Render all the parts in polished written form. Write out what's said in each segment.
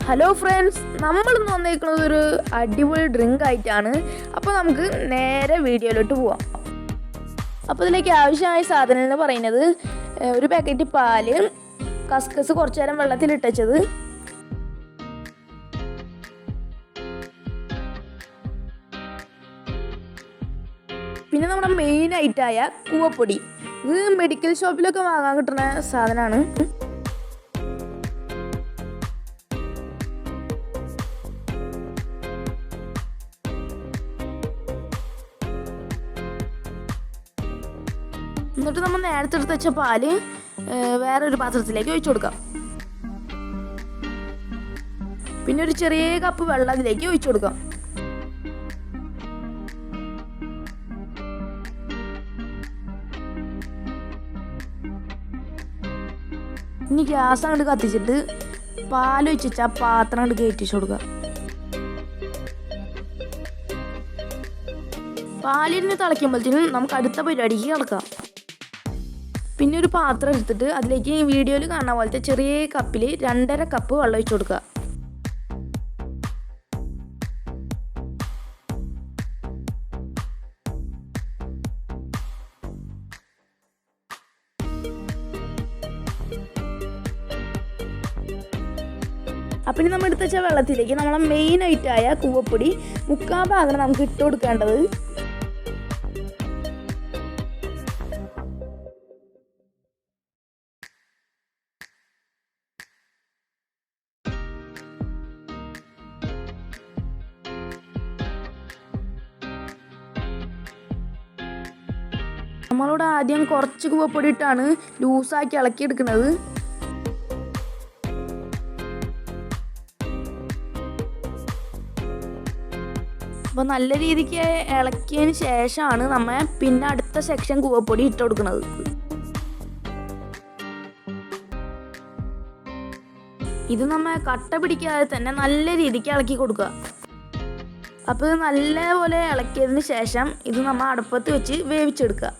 Hello friends, നമ്മളിന്ന് വന്നിരിക്കുന്നത് ഒരു അടിപൊളി ഡ്രിങ്ക് ആയിട്ടാണ്. അപ്പോൾ നമുക്ക് നേരെ വീഡിയോയിലോട്ട് പോവാം. അപ്പോൾ ഇതിലേക്ക് ആവശ്യമായ സാധനം എന്ന് പറയുന്നത് ഒരു പാക്കറ്റ് പാല്, കസ്കസ് കുറച്ചു നേരം വെള്ളത്തിലിട്ടത്, പിന്നെ നമ്മുടെ മെയിൻ ഐറ്റായ കൂവപ്പൊടി. ഇത് മെഡിക്കൽ ഷോപ്പിലൊക്കെ വാങ്ങാൻ കിട്ടുന്ന സാധനമാണ്. എന്നിട്ട് നമ്മൾ നേരത്തെ എടുത്ത് വെച്ച പാല് വേറൊരു പാത്രത്തിലേക്ക് ഒഴിച്ചു കൊടുക്കാം. പിന്നെ ഒരു ചെറിയ കപ്പ് വെള്ളം അതിലേക്ക് ഒഴിച്ചു കൊടുക്കാം. ഇനി ഗ്യാസ് അങ്ങോട്ട് കത്തിച്ചിട്ട് പാലൊഴിച്ച് വെച്ചാൽ പാത്രം അങ്ങോട്ട് കയറ്റിച്ച് കൊടുക്കുക. പാലിന് തിളയ്ക്കുമ്പോഴത്തേനും നമുക്ക് അടുത്ത പരിപാടിക്ക് കിടക്കാം. പിന്നെ ഒരു പാത്രം എടുത്തിട്ട് അതിലേക്ക് വീഡിയോയിൽ കാണുന്ന പോലത്തെ ചെറിയ കപ്പിൽ 2.5 കപ്പ് വെള്ളം ഒഴിച്ചു കൊടുക്കുക. അപ്പം ഇനി നമ്മൾ എടുത്ത് വെച്ച വെള്ളത്തിലേക്ക് നമ്മളെ മെയിൻ ഐറ്റായ കൂവപ്പൊടി 3/4 ഭാഗം നമുക്ക് ഇട്ട് കൊടുക്കേണ്ടത്. നമ്മളിവിടെ ആദ്യം കുറച്ച് കൂവപ്പൊടി ഇട്ടാണ് ലൂസാക്കി ഇളക്കിയെടുക്കുന്നത്. അപ്പോൾ നല്ല രീതിക്ക് ഇളക്കിയതിന് ശേഷമാണ് നമ്മൾ പിന്നെ അടുത്ത സെക്ഷൻ കൂവപ്പൊടി ഇട്ട് കൊടുക്കുന്നത്. ഇത് നമ്മൾ കട്ട പിടിക്കാതെ തന്നെ നല്ല രീതിക്ക് ഇളക്കി കൊടുക്കുക. അപ്പോൾ ഇത് നല്ലപോലെ ഇളക്കിയതിന് ശേഷം ഇത് നമ്മൾ അടുപ്പത്ത് വെച്ച് വേവിച്ചെടുക്കുക.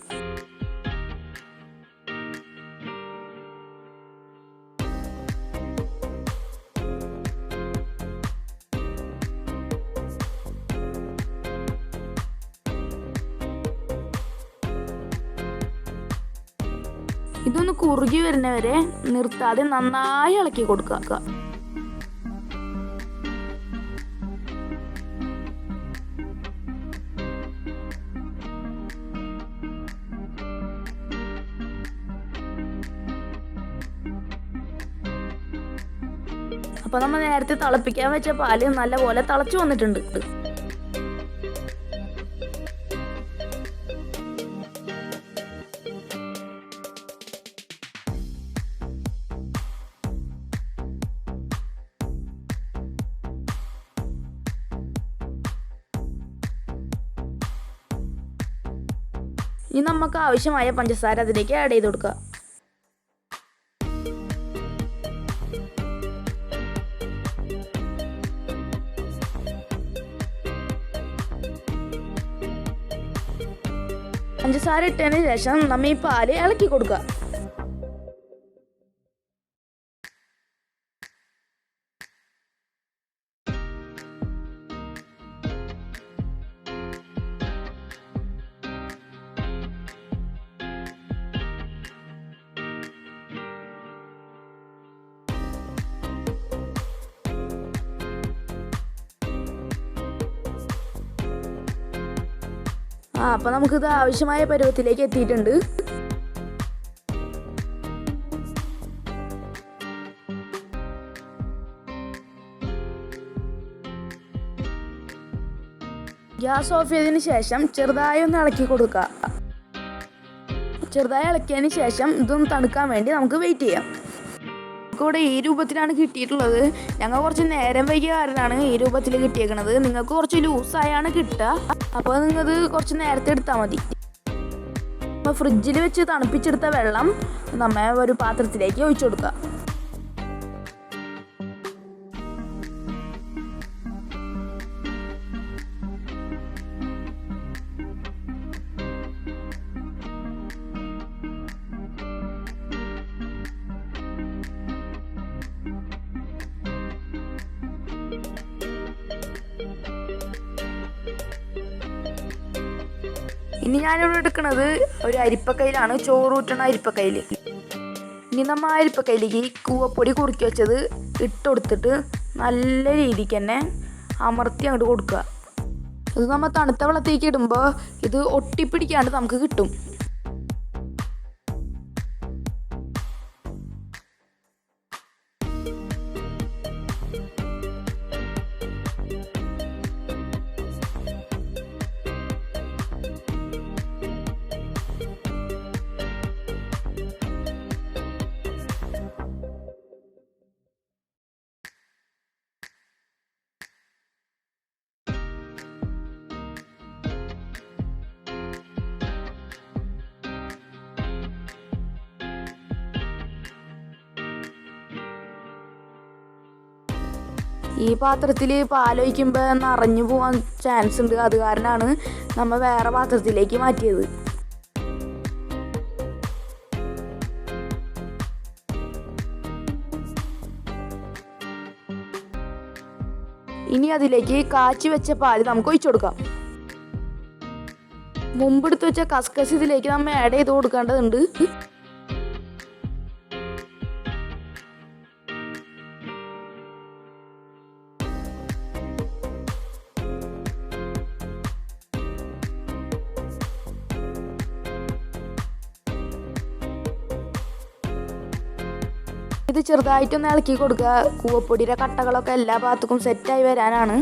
ഇതൊന്ന് കുറുകി വരുന്നവരെ നിർത്താതെ നന്നായി ഇളക്കി കൊടുക്കുക. അപ്പോൾ നമ്മൾ നേരത്തെ തിളപ്പിക്കാൻ വെച്ച പാല് നല്ലപോലെ തിളച്ചു വന്നിട്ടുണ്ട്. ഇനി നമുക്ക് ആവശ്യമായ പഞ്ചസാര അതിലേക്ക് ആഡ് ചെയ്ത് കൊടുക്കുക. പഞ്ചസാര ഇട്ടതിന് ശേഷം നമ്മൾ ഈ പാല് ഇളക്കി കൊടുക്കുക. അപ്പോൾ നമുക്കിത് ആവശ്യമായ പരുവത്തിലേക്ക് എത്തിയിട്ടുണ്ട്. ഗ്യാസ് ഓഫ് ചെയ്തതിന് ശേഷം ചെറുതായി ഒന്ന് ഇളക്കി കൊടുക്കുക. ചെറുതായി ഇളക്കിയതിന് ശേഷം ഇതൊന്ന് തണുക്കാൻ വേണ്ടി നമുക്ക് വെയിറ്റ് ചെയ്യാം. ഇവിടെ ഈ രൂപത്തിലാണ് കിട്ടിയിട്ടുള്ളത്. ഞങ്ങൾ കുറച്ച് നേരം വൈകിയ കാരണമാണ് ഈ രൂപത്തിൽ കിട്ടിയേക്കുന്നത്. നിങ്ങൾക്ക് കുറച്ച് ലൂസായാണ് കിട്ടുക. അപ്പോൾ നിങ്ങത് കുറച്ച് നേരത്തെ എടുത്താൽ മതി. അപ്പോൾ ഫ്രിഡ്ജിൽ വെച്ച് തണുപ്പിച്ചെടുത്ത വെള്ളം നമ്മൾ ഒരു പാത്രത്തിലേക്ക് ഒഴിച്ചു കൊടുക്കുക. ഇനി ഞാനിവിടെ എടുക്കുന്നത് ഒരു അരിപ്പക്കയിലാണ്, ചോറൂറ്റണ അരിപ്പക്കയിൽ. ഇനി നമ്മൾ ആ അരിപ്പക്കയിലേക്ക് കൂവപ്പൊടി കുറുക്കി വെച്ചത് ഇട്ടുകൊടുത്തിട്ട് നല്ല രീതിക്ക് തന്നെ അമർത്തി അങ്ങോട്ട് കൊടുക്കുക. ഇത് നമ്മൾ തണുത്ത വെള്ളത്തേക്ക് ഇടുമ്പോൾ ഇത് ഒട്ടിപ്പിടിക്കാണ്ട് നമുക്ക് കിട്ടും. ഈ പാത്രത്തിൽ പാലൊഴിക്കുമ്പോൾ നിറഞ്ഞു പോകാൻ ചാൻസ് ഉണ്ട്. അത് കാരണമാണ് നമ്മൾ വേറെ പാത്രത്തിലേക്ക് മാറ്റിയത്. ഇനി അതിലേക്ക് കാച്ചി വെച്ച പാല് നമുക്ക് ഒഴിച്ചു കൊടുക്കാം. മുമ്പെടുത്ത് വെച്ച കസ്കസ് ഇതിലേക്ക് നമ്മൾ ആഡ് ചെയ്ത് കൊടുക്കേണ്ടതുണ്ട്. ഇത് ചെറുതായിട്ടൊന്ന് ഇളക്കി കൊടുക്കുക. കൂവപ്പൊടിയുടെ കട്ടകളൊക്കെ എല്ലാ ഭാഗത്തേക്കും സെറ്റായി വരാനാണ്.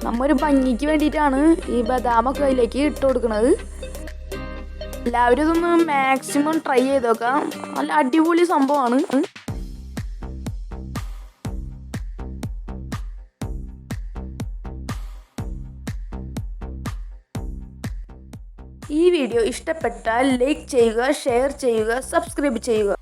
നമ്മൊരു ഭംഗിക്ക് വേണ്ടിയിട്ടാണ് ഈ ബദാമൊക്കെ അതിലേക്ക് ഇട്ട് കൊടുക്കുന്നത്. എല്ലാവരും ഇതൊന്ന് മാക്സിമം ട്രൈ ചെയ്ത് നോക്കാം. നല്ല അടിപൊളി സംഭവമാണ്. ഈ വീഡിയോ ഇഷ്ടപ്പെട്ടാൽ ലൈക്ക് ചെയ്യുക, ഷെയർ ചെയ്യുക, സബ്സ്ക്രൈബ് ചെയ്യുക.